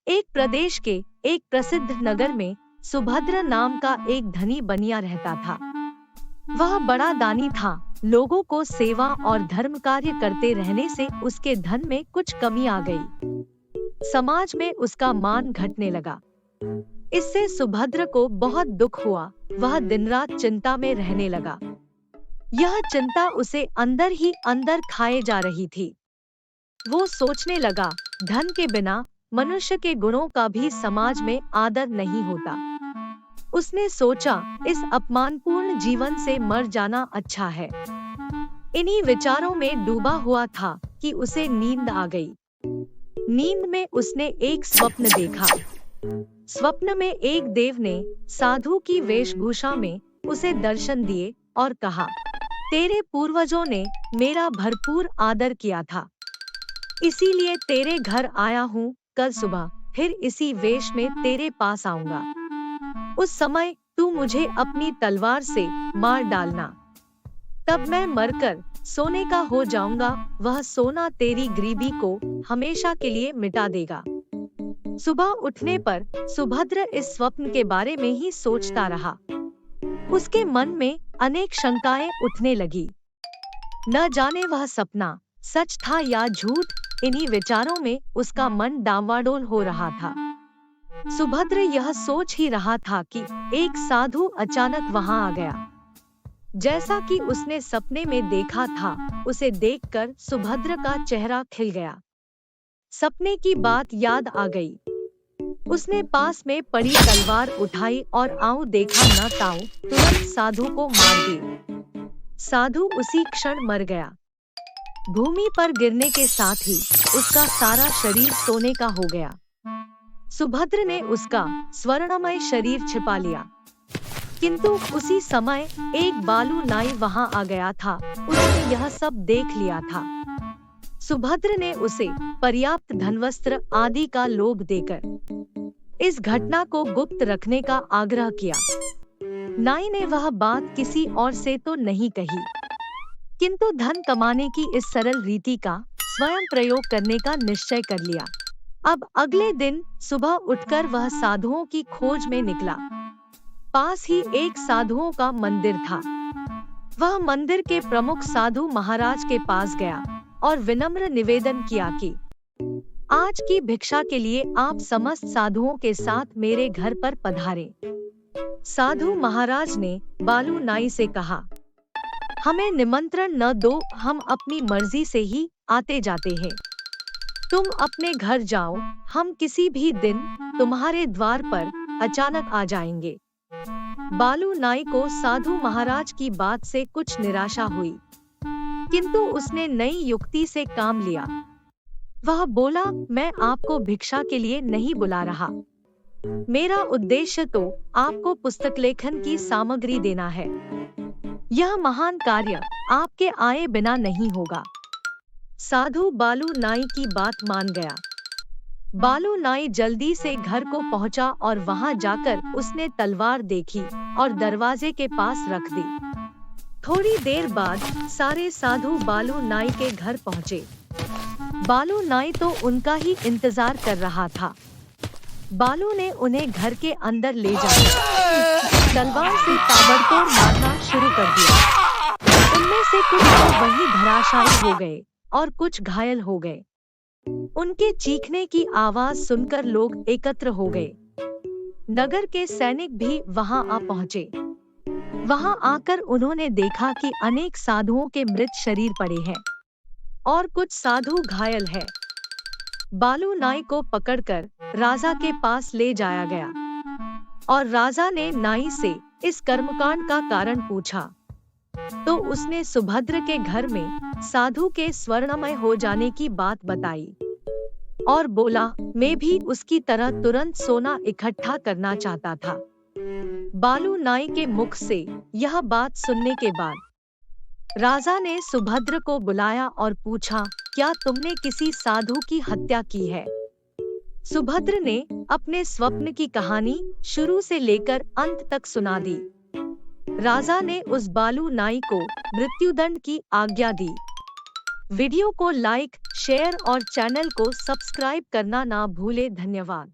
एक प्रदेश के एक प्रसिद्ध नगर में सुभद्र नाम का एक धनी बनिया रहता था। वह बड़ा दानी था। लोगों को सेवा और धर्म कार्य करते रहने से उसके धन में कुछ कमी आ गई। समाज में उसका मान घटने लगा। इससे सुभद्र को बहुत दुख हुआ। वह दिन रात चिंता में रहने लगा। यह चिंता उसे अंदर ही अंदर खाए जा रही थी। वो सोचने लगा, धन के बिना मनुष्य के गुणों का भी समाज में आदर नहीं होता। उसने सोचा, इस अपमानपूर्ण जीवन से मर जाना अच्छा है। इन्हीं विचारों में डूबा हुआ था कि उसे नींद आ गई। नींद में उसने एक स्वप्न देखा। स्वप्न में एक देव ने साधु की वेशभूषा में उसे दर्शन दिए और कहा, तेरे पूर्वजों ने मेरा भरपूर आदर किया था, इसीलिए तेरे घर आया हूँ। कल सुबह फिर इसी वेश में तेरे पास आऊंगा। उस समय तू मुझे अपनी तलवार से मार डालना। तब मैं मरकर सोने का हो जाऊंगा। वह सोना तेरी गरीबी को हमेशा के लिए मिटा देगा। सुबह उठने पर सुभद्र इस स्वप्न के बारे में ही सोचता रहा। उसके मन में अनेक शंकाएं उठने लगी। न जाने वह सपना सच था या झूठ। इन्हीं विचारों में उसका मन डांवाडोल हो रहा था। सुभद्र यह सोच ही रहा था कि एक साधु अचानक वहां आ गया। जैसा कि उसने सपने में देखा था, उसे देखकर सुभद्र का चेहरा खिल गया। सपने की बात याद आ गई। उसने पास में पड़ी तलवार उठाई और आऊं देखा न ताऊं, तुरंत साधु को मार दी। साधु उसी क्षण मर गया। भूमि पर गिरने के साथ ही उसका सारा शरीर सोने का हो गया। सुभद्र ने उसका स्वर्णमय शरीर छिपा लिया। किंतु उसी समय एक बालू नाई वहां आ गया था। उसने यह सब देख लिया था। सुभद्र ने उसे पर्याप्त धनवस्त्र आदि का लोभ देकर इस घटना को गुप्त रखने का आग्रह किया। नाई ने वह बात किसी और से तो नहीं कही, किंतु धन कमाने की इस सरल रीति का स्वयं प्रयोग करने का निश्चय कर लिया। अब अगले दिन सुबह उठकर वह साधुओं की खोज में निकला। पास ही एक साधुओं का मंदिर था। वह मंदिर के प्रमुख साधु महाराज के पास गया और विनम्र निवेदन किया कि आज की भिक्षा के लिए आप समस्त साधुओं के साथ मेरे घर पर पधारें। साधु महाराज ने बालू नाई से कहा, हमें निमंत्रण न दो, हम अपनी मर्जी से ही आते जाते हैं। तुम अपने घर जाओ, हम किसी भी दिन तुम्हारे द्वार पर अचानक आ जाएंगे। बालू नाई को साधु महाराज की बात से कुछ निराशा हुई, किंतु उसने नई युक्ति से काम लिया। वह बोला, मैं आपको भिक्षा के लिए नहीं बुला रहा। मेरा उद्देश्य तो आपको पुस्तक लेखन की सामग्री देना है। यह महान कार्य आपके आए बिना नहीं होगा। साधु बालू नाई की बात मान गया। बालू नाई जल्दी से घर को पहुंचा और वहां जाकर उसने तलवार देखी और दरवाजे के पास रख दी। थोड़ी देर बाद सारे साधु बालू नाई के घर पहुंचे। बालू नाई तो उनका ही इंतजार कर रहा था। बालू ने उन्हें घर के अंदर ले जाकर तलवार से ताबड़तोड़ मारना शुरू कर दिया। उनमें से कुछ तो वहीं धराशायी हो गए और कुछ घायल हो गए। उनके चीखने की आवाज सुनकर लोग एकत्र हो गए। नगर के सैनिक भी वहां आ पहुंचे। वहां आकर उन्होंने देखा कि अनेक साधुओं के मृत शरीर पड़े हैं और कुछ साधु घायल हैं। बालू नाई को पकड़कर राजा के पास ले जाया गया और राजा ने नाई से इस कर्मकांड का कारण पूछा, तो उसने सुभद्र के घर में साधु के स्वर्णमय हो जाने की बात बताई और बोला, मैं भी उसकी तरह तुरंत सोना इकट्ठा करना चाहता था। बालू नाई के मुख से यह बात सुनने के बाद राजा ने सुभद्र को बुलाया और पूछा, क्या तुमने किसी साधु की हत्या की है? सुभद्र ने अपने स्वप्न की कहानी शुरू से लेकर अंत तक सुना दी। राजा ने उस बालू नाई को मृत्युदंड की आज्ञा दी। वीडियो को लाइक, शेयर और चैनल को सब्सक्राइब करना ना भूले। धन्यवाद।